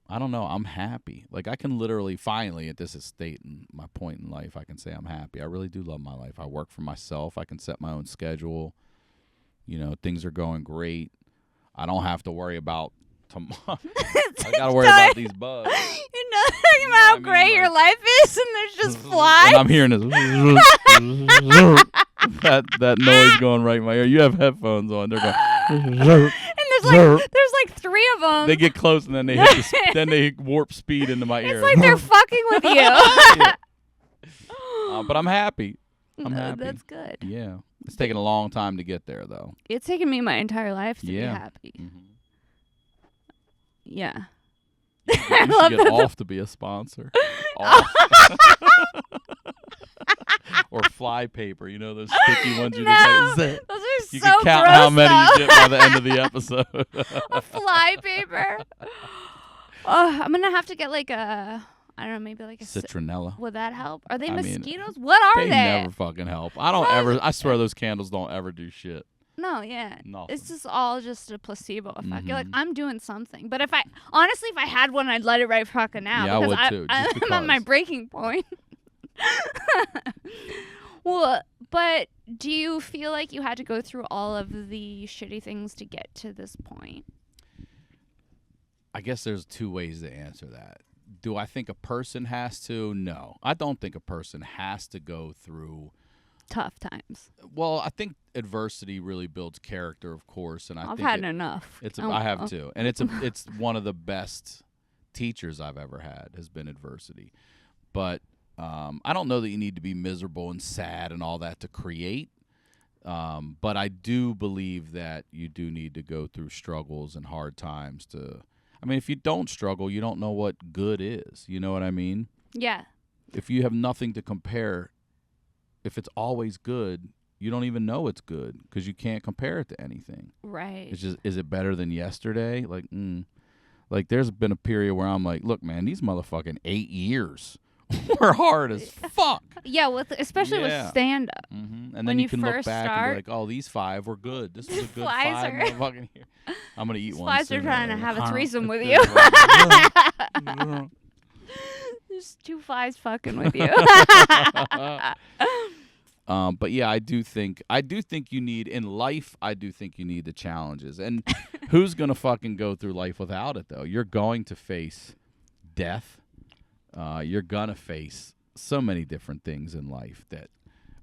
don't know. I'm happy. I can literally finally at this estate and my point in life, I can say I'm happy. I really do love my life. I work for myself. I can set my own schedule. Things are going great. I don't have to worry about tomorrow. I got to worry about these bugs.
You're not talking about how great your life is and there's just flies.
And I'm hearing this. that noise going right in my ear. You have headphones on. They're going.
There's three of them.
They get close and then they hit then they warp speed into my ear.
It's like they're fucking with you.
But I'm happy. I'm happy.
That's good.
Yeah. It's taken a long time to get there, though.
It's taken me my entire life to be happy.
Mm-hmm.
Yeah.
You should get off to be a sponsor. Or fly paper, those sticky ones you just
those are
you
so
can count
gross,
how many
though.
you get by the end of the episode.
A fly paper. I'm gonna have to get I don't know, maybe a
citronella.
Would that help? Are they mosquitoes? What are they?
They never fucking help. I swear those candles don't ever do shit.
No, yeah.
Nothing.
It's just all just a placebo effect.
Mm-hmm.
You're like, I'm doing something. But if I had one, I'd let it right fucking out.
Yeah,
because
I would too.
I'm at my breaking point. Well, but do you feel like you had to go through all of the shitty things to get to this point?
I guess there's two ways to answer that. Do I think a person has to? No. I don't think a person has to go through
tough times.
Well, I think adversity really builds character, of course, and
I've had enough.
I have too. And it's one of the best teachers I've ever had has been adversity. But I don't know that you need to be miserable and sad and all that to create. But I do believe that you do need to go through struggles and hard times to. I mean, if you don't struggle, you don't know what good is. You know what I mean?
Yeah.
If you have nothing to compare, if it's always good, you don't even know it's good because you can't compare it to anything.
Right.
It's just, is it better than yesterday? Like there's been a period where I'm like, look, man, these motherfucking 8 years were hard as fuck.
Yeah, especially with stand-up.
Mm-hmm. And
When
then you can look
first
back
start-
and be like, oh, these 5 were good. This was a good
Flies
5
are-
motherfucking here. I'm going to eat one
Flies are
soon.
trying to have a threesome with you.
you.
There's 2 flies fucking with you.
But yeah, I do think you need in life. I do think you need the challenges, and who's gonna fucking go through life without it though? You're going to face death. You're gonna face so many different things in life that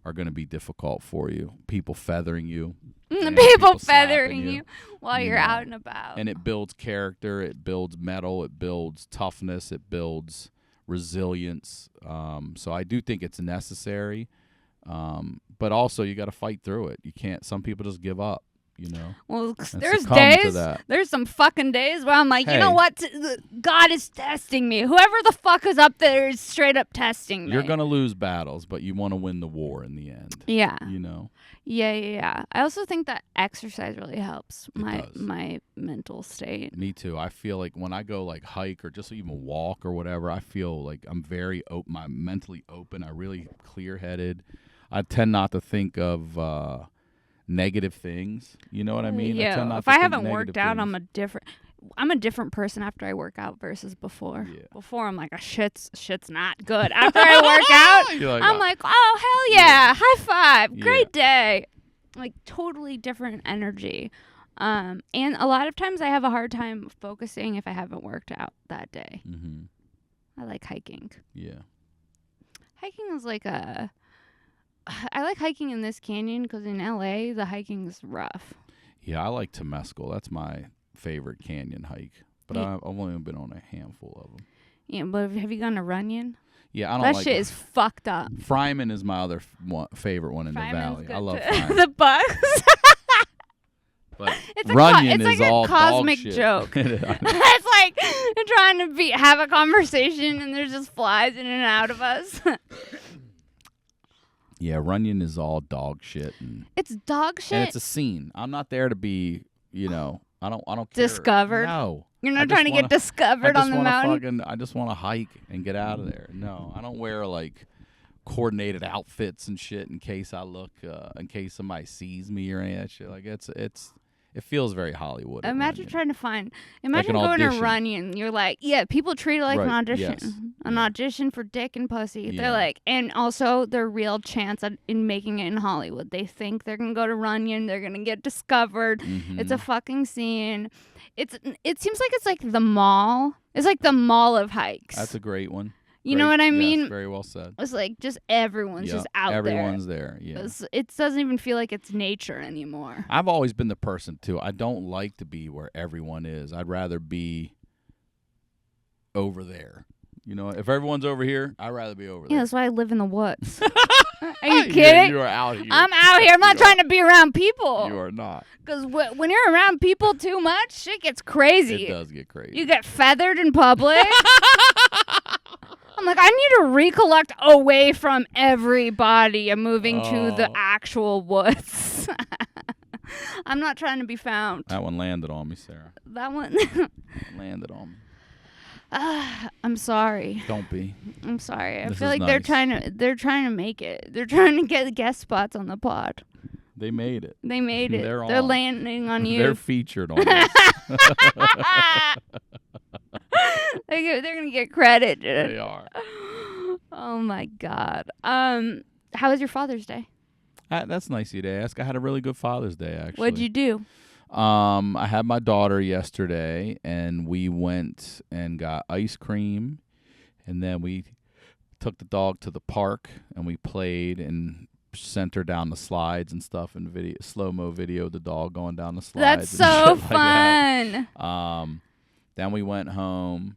are gonna be difficult for you. People feathering you, and
People
slapping
feathering you while you're
know.
out and about.
and it builds character. It builds mettle. It builds toughness. It builds resilience. So I do think it's necessary. But also you got to fight through it. You can't. Some people just give up. You know.
Well,
and
there's
succumb to
days,
that.
there's some fucking days where I'm like, you
Hey.
know what? God is testing me. Whoever the fuck is up there is straight up testing me.
You're gonna lose battles, but you want to win the war in the end.
Yeah.
You know.
Yeah. I also think that exercise really helps
does.
my mental state.
Me too. I feel like when I go like hike or just even walk or whatever, I feel like I'm very open. I'm mentally open. I'm really clear-headed. I tend not to think of negative things. You know what I mean? I tend
Yeah.
not
If
to
I
think
haven't
negative
worked out,
things.
I'm a different person after I work out versus before.
Yeah.
Before I'm like, shit's not good. After I work out,
You're like,
I'm like, oh hell yeah, high five,
Yeah.
great day. Like totally different energy. And a lot of times I have a hard time focusing if I haven't worked out that day.
Mm-hmm.
I like hiking.
Yeah.
Hiking is like I like hiking in this canyon because in LA the hiking is rough.
Yeah, I like Temescal. That's my favorite canyon hike. But
Yeah.
I've only been on a handful of them.
Yeah, but have you gone to Runyon?
Yeah, I don't
That
like
shit is fucked up.
Fryman is my other favorite one in the
Fryman's
valley.
good
I love
too.
Fryman.
The bugs.
But
It's
Runyon
it's like
is
a
all
cosmic
dog shit.
joke.
I know.
It's like you're trying to have a conversation and there's just flies in and out of us.
Yeah, Runyon is all dog shit, and
It's dog shit.
it's a scene. I'm not there to be, I don't care.
Discovered?
No.
You're
I
not
just
trying to
wanna-
get discovered on the mountain.
I just want to hike and get out of there. No, I don't wear like coordinated outfits and shit in case in case somebody sees me or any of that shit. Like it feels very Hollywood. at
Imagine
Runyon.
trying to find. Imagine
an
going to
audition.
Runyon. You're like, yeah, people treat it like an
Right,
audition.
yes.
An
Yeah.
audition for dick and pussy.
Yeah.
They're like, and also their real chance in making it in Hollywood. They think they're gonna go to Runyon. They're gonna get discovered.
Mhm.
It's a fucking scene. It seems like it's like the mall. It's like the mall of hikes.
That's a great one.
You know what I
Yes,
mean?
very well said.
It's like just everyone's
Yeah,
just out
everyone's there. Yeah.
It doesn't even feel like it's nature anymore.
I've always been the person too. I don't like to be where everyone is. I'd rather be over there. You know, if everyone's over here, I'd rather be over
Yeah,
there.
that's why I live in the woods. Are you
Yeah,
kidding?
you are out here.
I'm out here. I'm not
You are-
trying to be around people.
You are not.
Because when you're around people too much, shit gets crazy.
It does get crazy.
You get feathered in public. I'm like, I need to recollect away from everybody. I'm moving to the
Oh.
actual woods. I'm not trying to be found.
That one landed on me, Sarah.
That one.
Landed on me.
I'm sorry.
Don't be.
I'm sorry. I
This
feel
is
like they're
nice.
trying to make it. They're trying to get guest spots on the pod.
They made it.
They made it.
They're
They're
on.
landing on you.
They're featured on this.
They're gonna get credit, dude.
They are.
Oh my god. How was your Father's Day?
That's nice of you to ask. I had a really good Father's Day, actually.
What'd you do?
I had my daughter yesterday, and we went and got ice cream, and then we took the dog to the park, and we played and sent her down the slides and stuff, and slow-mo video the dog going down the slides.
That's
and
so
shit like that.
fun.
Then we went home,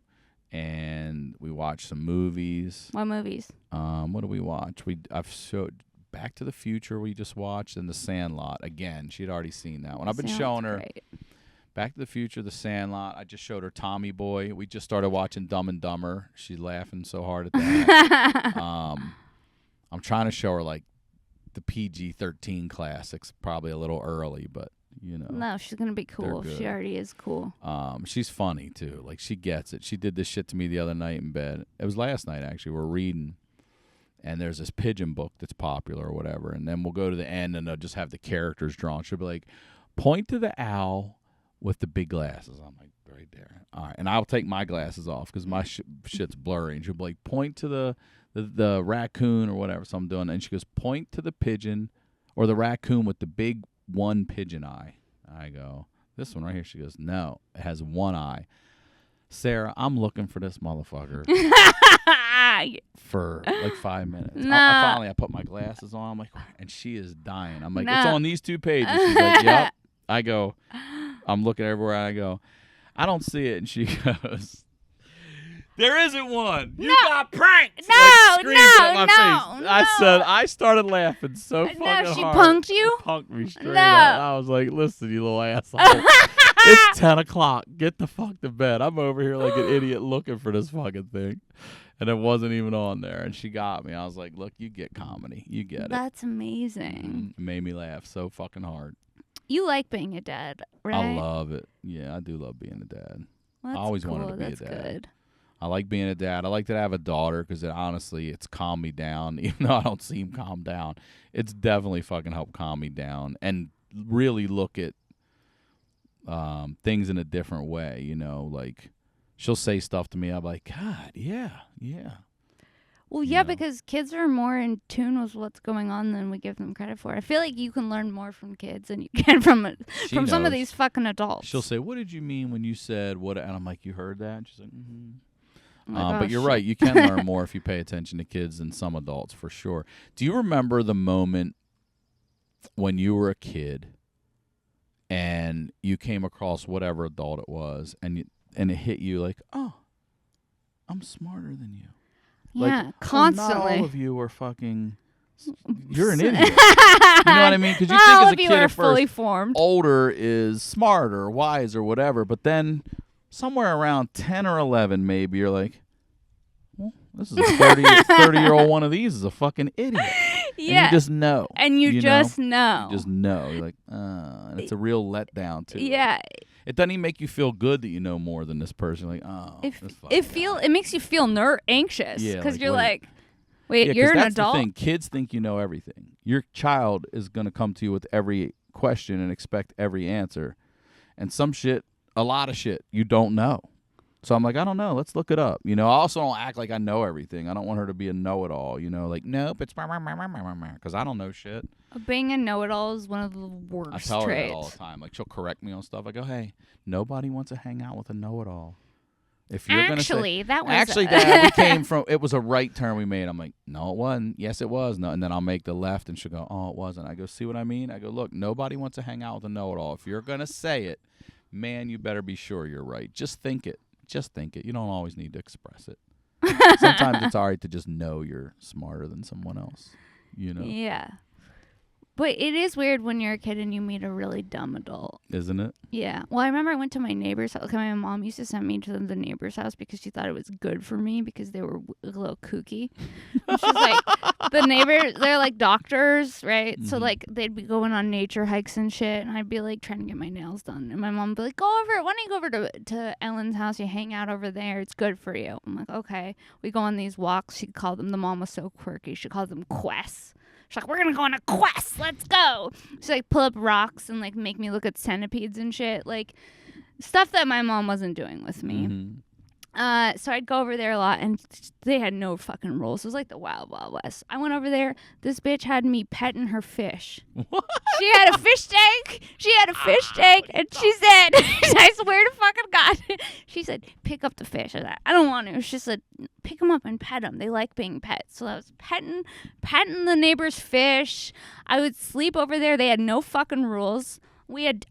and we watched some movies.
What movies?
What do we watch? I've showed Back to the Future. We just watched, and The Sandlot again. She'd already seen that one. I've been showing her
great.
Back to the Future, The Sandlot. I just showed her Tommy Boy. We just started watching Dumb and Dumber. She's laughing so hard at that. I'm trying to show her like the PG-13 classics. Probably a little early, but you know.
No, she's gonna be cool. She already is cool.
She's funny too. Like she gets it. She did this shit to me the other night in bed. It was last night actually. We're reading, and there's this pigeon book that's popular or whatever. And then we'll go to the end, and they'll just have the characters drawn. She'll be like, "Point to the owl with the big glasses." I'm like, right there. All right, and I'll take my glasses off because my shit's blurry. And she'll be like, "Point to the raccoon or whatever." So I'm doing, and she goes, "Point to the pigeon or the raccoon with the big one pigeon eye." I go, "This one right here." She goes, "No, it has one eye." Sarah, I'm looking for this motherfucker for like 5 minutes.
No.
I put my glasses on. I'm like, and she is dying. I'm like, "It's on these 2 pages." She's like, "Yep." I go, I'm looking everywhere. I go, "I don't see it." And she goes, "There isn't one. You got pranked."
No,
like, screams at my face.
no.
I said, I started laughing so fucking hard.
No, she punked you?
She punked me straight
No.
up. I was like, "Listen, you little asshole. It's 10 o'clock. Get the fuck to bed. I'm over here like an idiot looking for this fucking thing." And it wasn't even on there. And she got me. I was like, "Look, you get comedy. You get it."
That's amazing.
It made me laugh so fucking hard.
You like being a dad, right?
I love it. Yeah, I do love being a dad.
Well,
I always
cool.
wanted to be
That's
a dad.
Good.
I like being a dad. I like that I have a daughter because honestly, it's calmed me down. Even though I don't seem calmed down, it's definitely fucking helped calm me down and really look at things in a different way. You know, like she'll say stuff to me. I'm like, "God, yeah."
Well, yeah, because kids are more in tune with what's going on than we give them credit for. I feel like you can learn more from kids than you can from some of these fucking adults.
She'll say, "What did you mean when you said what?" And I'm like, "You heard that?" And she's like, "Mm-hmm." But you're right. You can learn more if you pay attention to kids than some adults, for sure. Do you remember the moment when you were a kid and you came across whatever adult it was, and it hit you like, "Oh, I'm smarter than you."
Yeah,
like,
constantly.
Not all of you are fucking. You're an idiot. You know what I mean? Because you think as a kid at
fully
first,
formed.
older is smarter, wise, or whatever. But then somewhere around 10 or 11, maybe you're like, "Well, this is a 30-year-old one of these is a fucking idiot."
Yeah.
And you just know.
And you just know.
You just know. You're like, and it's a real letdown too.
Yeah.
It doesn't even make you feel good that you know more than this person. Like, oh,
it makes you feel anxious because you're like, wait, you're an adult.
The thing. Kids think you know everything. Your child is going to come to you with every question and expect every answer, and a lot of shit you don't know. So I'm like, I don't know. Let's look it up. You know, I also don't act like I know everything. I don't want her to be a know-it-all. You know, like, nope, it's because I don't know shit.
Being a know-it-all is one of the worst traits.
I tell her that all the time. Like, she'll correct me on stuff. I go, "Hey, nobody wants to hang out with a know-it-all. If you're
actually,
Dad, we came from. It was a right turn we made." I'm like, "No, it wasn't. Yes, it was." No, and then I'll make the left, and she'll go, "Oh, it wasn't." I go, "See what I mean?" I go, "Look, nobody wants to hang out with a know-it-all. If you're gonna say it, man, you better be sure you're right. Just think it. Just think it. You don't always need to express it. Sometimes it's all right to just know you're smarter than someone else. You know?"
Yeah. But it is weird when you're a kid and you meet a really dumb adult.
Isn't it?
Yeah. Well, I remember I went to my neighbor's house. My mom used to send me to the neighbor's house because she thought it was good for me because they were a little kooky. She's like, the neighbors, they're like doctors, right? Mm-hmm. So like they'd be going on nature hikes and shit, and I'd be like trying to get my nails done. And my mom would be like, why don't you go over to Ellen's house? You hang out over there. It's good for you. I'm like, okay. We go on these walks. She called them, the mom was so quirky. She called them quests. She's like, "We're going to go on a quest. Let's go." She like pull up rocks and like make me look at centipedes and shit. Like stuff that my mom wasn't doing with me.
Mm-hmm.
So I'd go over there a lot, and they had no fucking rules. It was like the Wild Wild West. I went over there. This bitch had me petting her fish.
What?
She had a fish tank. And she said, I swear to fucking God, she said, "Pick up the fish." I said, "I don't want to." She said, "Pick them up and pet them. They like being pets." So I was petting the neighbor's fish. I would sleep over there. They had no fucking rules.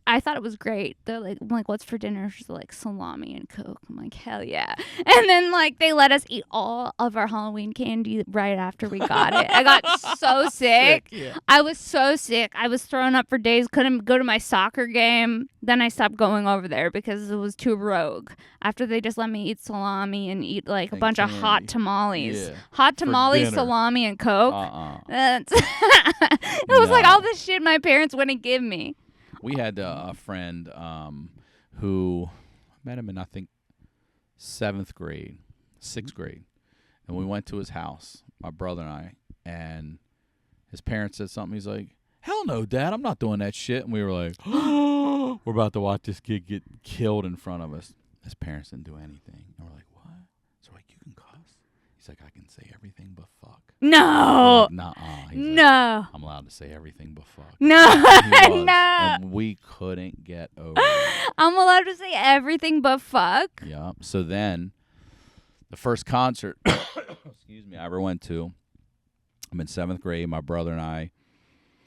I thought it was great. They're like, I'm like, what's for dinner? She's like, salami and Coke. I'm like, hell yeah. And then like they let us eat all of our Halloween candy right after we got it. I got so sick.
Yeah.
I was so sick. I was throwing up for days. Couldn't go to my soccer game. Then I stopped going over there because it was too rogue. After they just let me eat salami and eat like a bunch of hot tamales.
Yeah.
Hot tamales,
dinner.
salami, and Coke. That's it was like
No.
all this shit my parents wouldn't give me.
We had a friend who met him in, I think, 6th grade. And we went to his house, my brother and I, and his parents said something. He's like, hell no, Dad, I'm not doing that shit. And we were like, we're about to watch this kid get killed in front of us. His parents didn't do anything. And we're like, what? So like, you can cuss? He's like, I can say everything but fuck.
No.
Like, nuh-uh. He's
No.
like, I'm allowed to say everything but fuck.
No.
He was,
No.
and we couldn't get over it.
I'm allowed to say everything but fuck.
Yeah. So then, the first concert, excuse me, I ever went to, I'm in 7th grade. My brother and I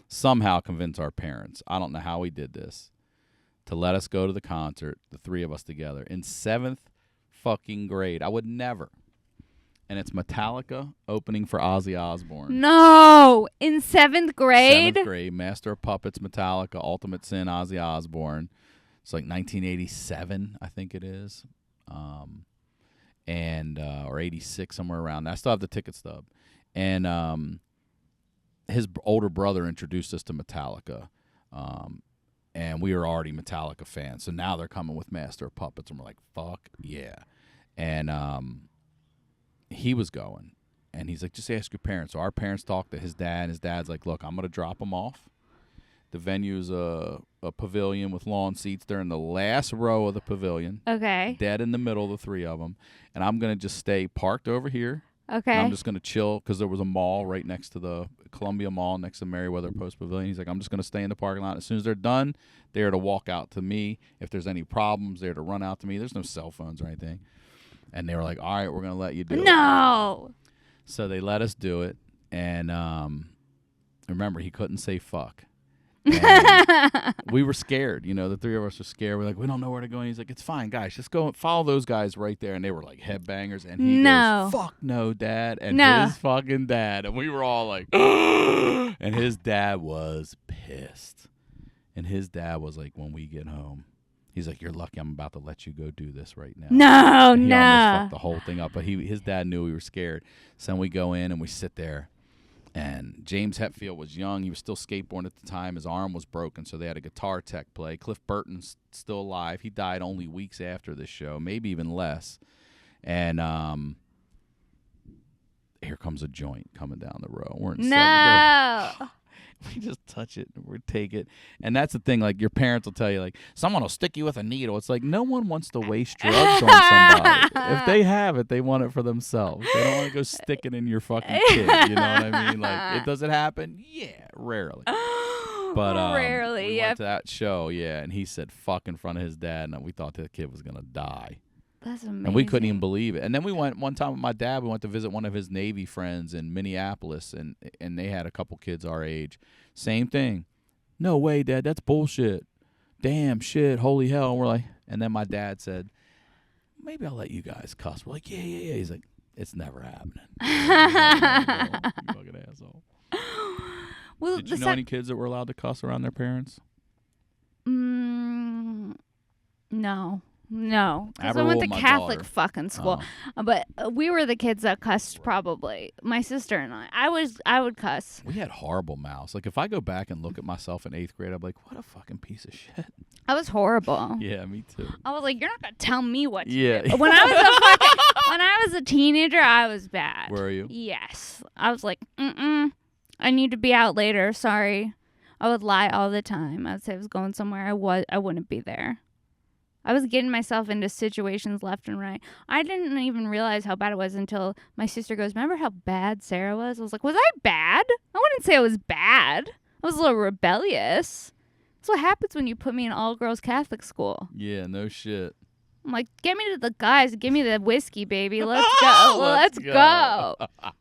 somehow convinced our parents, I don't know how we did this, to let us go to the concert, the three of us together, in 7th fucking grade. I would never. And it's Metallica opening for Ozzy Osbourne.
No. In 7th grade?
7th grade, Master of Puppets, Metallica, Ultimate Sin, Ozzy Osbourne. It's like 1987, I think it is. Or 86, somewhere around there. I still have the ticket stub. And his older brother introduced us to Metallica. And we were already Metallica fans. So now they're coming with Master of Puppets. And we're like, fuck yeah. And he was going. And he's like, just ask your parents. So our parents talked to his dad. And his dad's like, look, I'm going to drop him off. The venue's a pavilion with lawn seats. They're in the last row of the pavilion.
Okay.
Dead in the middle, the three of them. And I'm going to just stay parked over here.
Okay.
And I'm just going to chill because there was a mall right next to the Columbia Mall, next to Merriweather Post Pavilion. He's like, I'm just going to stay in the parking lot. As soon as they're done, they're to walk out to me. If there's any problems, they're to run out to me. There's no cell phones or anything. And they were like, all right, we're going to let you do it.
No.
So they let us do it. And remember, he couldn't say fuck. And we were scared, the three of us were scared. We're like, we don't know where to go. And he's like, it's fine, guys, just go follow those guys right there. And they were like headbangers. And he goes, fuck no, Dad. And his fucking dad. And we were all like, and his dad was pissed. And his dad was like, when we get home, he's like, you're lucky I'm about to let you go do this right now.
No,
and he
no.
almost fucked the whole thing up. But his dad knew we were scared. So then we go in and we sit there. And James Hetfield was young. He was still skateboarding at the time. His arm was broken, so they had a guitar tech play. Cliff Burton's still alive. He died only weeks after this show, maybe even less. And here comes a joint coming down the road. We're in 7th grade. We just touch it and we take it. And that's the thing, like your parents will tell you, like, someone will stick you with a needle. It's like no one wants to waste drugs on somebody. If they have it, they want it for themselves. They don't want to go stick it in your fucking kid. You know what I mean? Like, does it happen? Yeah, rarely. But
rarely,
we went to that show, and he said fuck in front of his dad, and we thought the kid was going to die.
That's amazing.
And we couldn't even believe it. And then we went one time with my dad. We went to visit one of his Navy friends in Minneapolis, and they had a couple kids our age. Same thing. No way, Dad. That's bullshit. Damn shit. Holy hell. And we're like, and then my dad said, maybe I'll let you guys cuss. We're like, yeah. He's like, it's never happening. You fucking asshole.
Well,
did you know any kids that were allowed to cuss around their parents?
No. No, because I
ever
went to
ruled my
Catholic
daughter.
fucking school. But we were the kids that cussed probably. My sister and I would cuss.
We had horrible mouths. Like, if I go back and look at myself in 8th grade, I'm like, what a fucking piece of shit.
I was horrible.
Yeah, me too.
I was like, you're not going to tell me what to
Yeah.
do. But when I was a teenager, I was bad.
Were you?
Yes. I was like, I need to be out later. Sorry. I would lie all the time. I would say I was going somewhere. I wouldn't be there. I was getting myself into situations left and right. I didn't even realize how bad it was until my sister goes, remember how bad Sarah was? I was like, was I bad? I wouldn't say I was bad. I was a little rebellious. That's what happens when you put me in all-girls Catholic school.
Yeah, no shit.
I'm like, get me to the guys. Give me the whiskey, baby. Let's go. Let's go.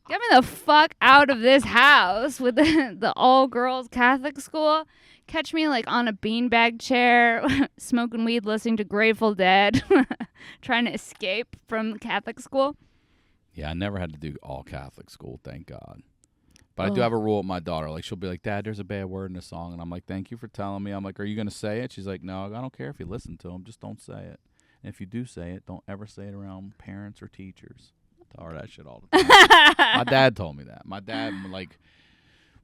Get me the fuck out of this house with the all-girls Catholic school. catch me like on a beanbag chair, smoking weed, listening to Grateful Dead, trying to escape from Catholic school.
Yeah, I never had to do all Catholic school, thank God. But I do have a rule with my daughter. Like, she'll be like, Dad, there's a bad word in this song. And I'm like, thank you for telling me. I'm like, are you going to say it? She's like, no, I don't care if you listen to them. Just don't say it. And if you do say it, don't ever say it around parents or teachers. I tell her that shit all the time. My dad told me that. My dad, like,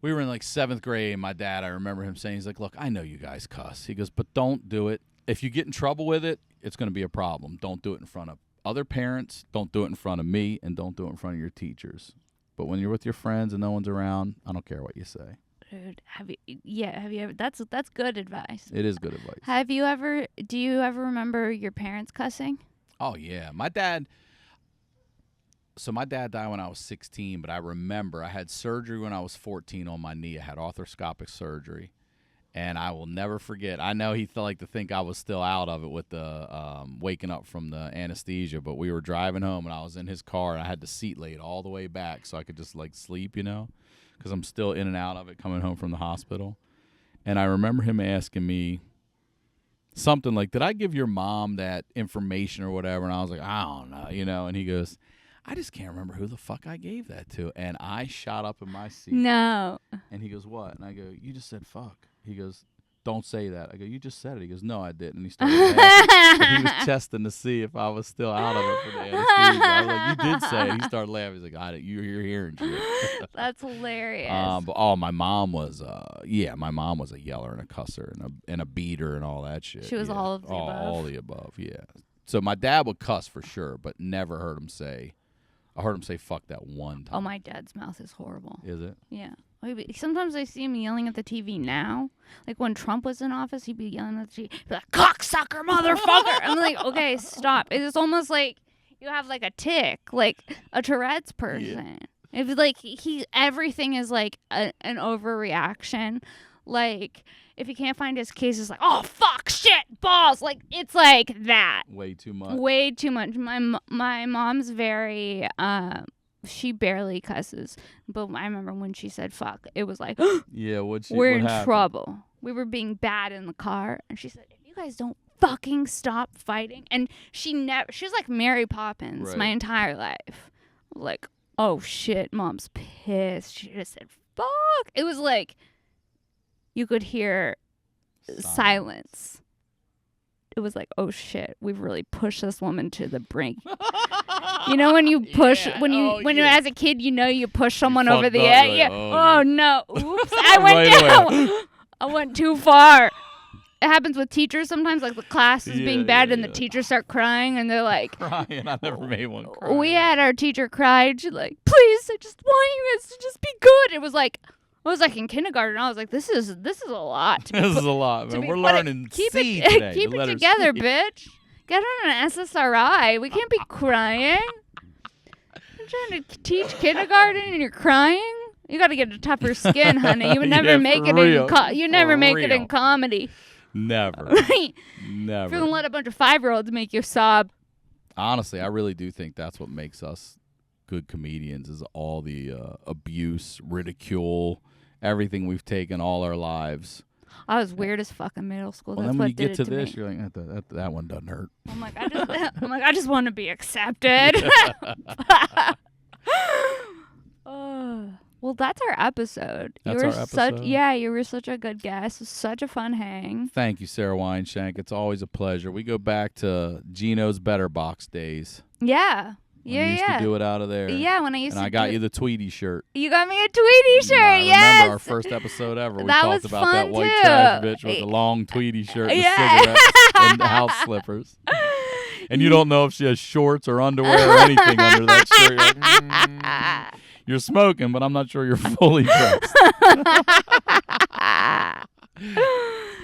we were in, like, 7th grade. My dad, I remember him saying, he's like, look, I know you guys cuss. He goes, but don't do it. If you get in trouble with it, it's going to be a problem. Don't do it in front of other parents. Don't do it in front of me. And don't do it in front of your teachers. But when you're with your friends and no one's around, I don't care what you say.
Dude, have you ever? That's good advice.
It is good advice.
Do you ever remember your parents cussing?
Oh yeah, my dad died when I was 16, but I remember I had surgery when I was 14 on my knee. I had arthroscopic surgery. And I will never forget. I know he liked to think I was still out of it with the waking up from the anesthesia, but we were driving home, and I was in his car, and I had the seat laid all the way back so I could just, like, sleep, because I'm still in and out of it coming home from the hospital. And I remember him asking me something like, did I give your mom that information or whatever? And I was like, I don't know, and he goes, I just can't remember who the fuck I gave that to. And I shot up in my seat.
No.
And he goes, what? And I go, you just said fuck. He goes, don't say that. I go, you just said it. He goes, no, I didn't. And he started laughing. He was testing to see if I was still out of it for the anesthesia. I was like, you did say it. He started laughing. He's like, you're hearing shit.
That's hilarious.
My mom was a yeller and a cusser and a beater and all that shit.
She was all of the above.
All the above, yeah. So my dad would cuss for sure, but never heard him say. I heard him say fuck that one time.
Oh, my dad's mouth is horrible.
Is it?
Yeah. Sometimes I see him yelling at the TV now. Like when Trump was in office, he'd be yelling at the TV. He'd be like, cocksucker, motherfucker. I'm like, okay, stop. It's almost like you have like a tick, like a Tourette's person. Yeah. If like everything is like an overreaction. Like if he can't find his case, it's like, oh fuck, shit, balls. Like it's like that.
Way too much.
Way too much. My mom's very she barely cusses, but I remember when she said fuck, it was like,
yeah,
we're in trouble. We were being bad in the car, and she said, if you guys don't fucking stop fighting, and she was like Mary Poppins my entire life. Like, oh shit, mom's pissed. She just said fuck. It was like you could hear silence. It was like, oh shit, we've really pushed this woman to the brink. You know when you push when you're as a kid, you push someone over the edge. Yeah. Oh no. Oops. I went down. I went too far. It happens with teachers sometimes, like the class is being bad and the teachers start crying and they're like
crying. I never made one cry.
We had our teacher cry. She's like, please, I just want you guys to just be good. It was like in kindergarten. I was like, this is a lot.
This is a lot, man. We're learning
keep
C
it
today.
Keep it together, bitch. Get on an SSRI. We can't be crying. I'm trying to teach kindergarten and you're crying. You got to get a tougher skin, honey. You would never make it in comedy.
Never. Never.
If you're gonna let a bunch of 5-year-olds make you sob.
Honestly, I really do think that's what makes us good comedians is all the abuse, ridicule, everything we've taken all our lives.
I was weird as fuck in middle school.
Well,
That's
then
what
when you
did
get to
it
this,
me.
you're like, that one doesn't hurt.
I'm like, I just want to be accepted. Well, that's our episode.
That's our episode?
You were such a good guest. Such a fun hang.
Thank you, Sara Weinshenk. It's always a pleasure. We go back to Gino's Better Box days.
Yeah.
When you used to do it out of there.
Yeah, when I used to.
And I got you the Tweety shirt.
You got me a Tweety shirt.
I remember our
yes.
first episode ever. We
That
talked
was
about
fun
that white
too.
trash bitch with the long Tweety shirt and
Yeah.
cigarettes and the house slippers. And you don't know if she has shorts or underwear or anything under that shirt. You're like, you're smoking, but I'm not sure you're fully dressed.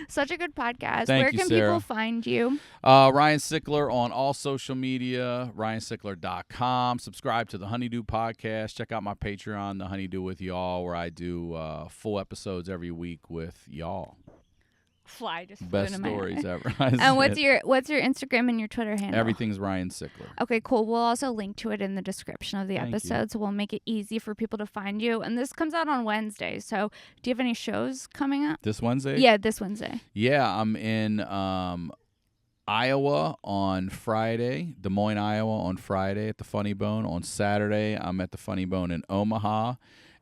Such a good podcast.
Thank
Where
you,
can
Sara.
people find you?
Ryan Sickler on all social media, ryansickler.com. Subscribe to the Honeydew Podcast. Check out my Patreon, The Honeydew with Y'all, where I do full episodes every week with y'all.
fly just flew
Best
into my
stories
eye.
ever.
And what's your Instagram and your Twitter handle?
Everything's Ryan Sickler.
Okay, cool. We'll also link to it in the description of the
Thank you.
episode, so we'll make it easy for people to find you. And this comes out on Wednesday, so do you have any shows coming up?
This Wednesday?
Yeah, this Wednesday.
Yeah, I'm in Iowa on Friday, Des Moines, Iowa on Friday at the Funny Bone. On Saturday, I'm at the Funny Bone in Omaha.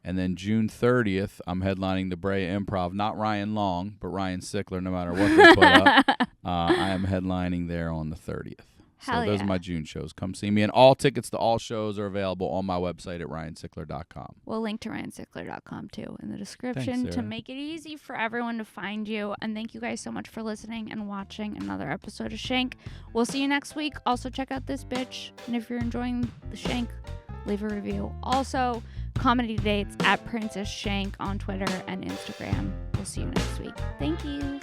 And then June 30th, I'm headlining the Brea Improv. Not Ryan Long, but Ryan Sickler, no matter what they put up. I am headlining there on the 30th. So
Hell
those
yeah.
are my June shows. Come see me. And all tickets to all shows are available on my website at ryansickler.com.
We'll link to ryansickler.com too in the description
Thanks,
to
Sarah.
make it easy for everyone to find you. And thank you guys so much for listening and watching another episode of Shank. We'll see you next week. Also, check out this bitch. And if you're enjoying the Shank, leave a review. Also, comedy dates at Princess Shank on Twitter and Instagram. We'll see you next week. Thank you.